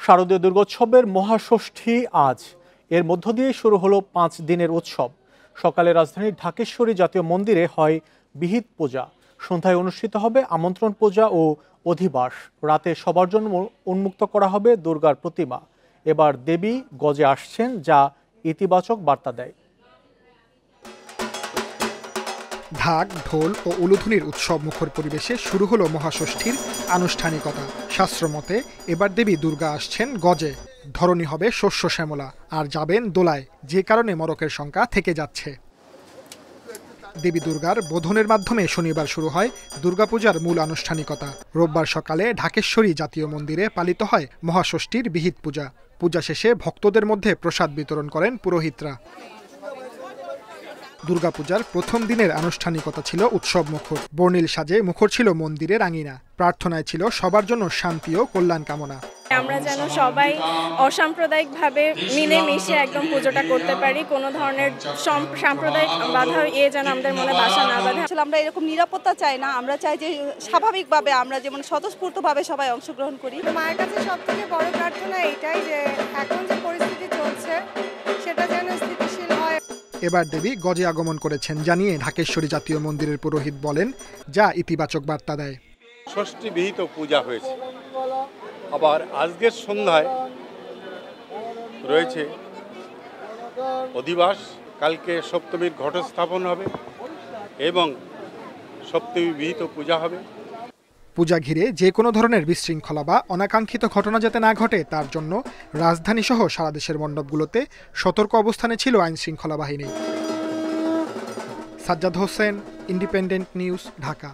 শারদীয় দুর্গোৎসবের মহাষষ্ঠী আজ। এর মধ্য দিয়ে শুরু হলো 5 দিনের উৎসব। সকালে রাজধানীর ঢাকেশ্বরী জাতীয় মন্দিরে হয় বিহিত পূজা, সন্ধ্যায় অনুষ্ঠিত হবে আমন্ত্রণ পূজা ও অধিবাস। রাতে সবার জন্য উন্মুক্ত করা হবে দুর্গার প্রতিমা। এবার দেবী গজে আসছেন, যা ইতিবাচক বার্তা দেয়। ঢাক, ঢোল ও উলুধ্বনির উৎসব মুখর পরিবেশে শুরু হলো মহাষষ্ঠীর আনুষ্ঠানিকতা। শাস্ত্রমতে এবার দেবী দুর্গা আসছেন গজে। ধরণী হবে শস্য শ্যামলা, আর যাবেন দোলায়, যে কারণে মড়কের শঙ্কা থেকে যাচ্ছে। দেবী দুর্গার বোধনের মাধ্যমে শনিবার শুরু হয় দুর্গাপূজার মূল আনুষ্ঠানিকতা। রোববার সকালে ঢাকেশ্বরী জাতীয় মন্দিরে পালিত হয় মহাষষ্ঠীর বিহিত পূজা। পূজা শেষে ভক্তদের মধ্যে প্রসাদ বিতরণ করেন পুরোহিতরা। দুর্গাপূজার প্রথম দিনের আনুষ্ঠানিকতা ছিল উৎসব মুখর। বর্ণিল সাজে মুখর ছিল মন্দিরের আঙিনা। প্রার্থনায় ছিল সবার জন্য শান্তি ও কল্যাণ কামনা। আমরা যেন সবাই অসাম্প্রদায়িকভাবে মিলেমিশে একদম পুজোটা করতে পারি, কোনো ধরনের সাম্প্রদায়িক বাধা যেন আমাদের মনে বাসা না বাঁধে। আসলে আমরা এরকম নিরাপত্তা চাই না, আমরা চাই যে স্বাভাবিকভাবে আমরা যেমন স্বতঃস্ফূর্তভাবে সবাই অংশগ্রহণ করি। মায়ের কাছে সবথেকে বড় প্রার্থনা এটাই যে এখন যে পরিস্থিতি চলছে সেটা যেন স্থিতিশীল হয়। এবার দেবী গজে আগমন করেছেন জানিয়ে ঢাকেশ্বরী জাতীয় মন্দিরের পুরোহিত বলেন, যা ইতিবাচক বার্তা দেয়। ষষ্ঠী বিহিত পূজা হয়েছে, আবার আজকের সন্ধ্যায় রয়েছে অধিবাস। কালকে সপ্তমীর ঘটস্থাপন হবে এবং সপ্তমী বিহিত পূজা হবে। পূজা ঘিরে যে কোনো ধরনের বিশৃঙ্খলা বা অনাকাঙ্ক্ষিত ঘটনা যাতে না ঘটে তার জন্য রাজধানী সহ সারা দেশের মণ্ডপগুলোতে সতর্ক অবস্থানে ছিল আইন শৃঙ্খলা বাহিনী। Sajjad Hossain, independent news, Dhaka.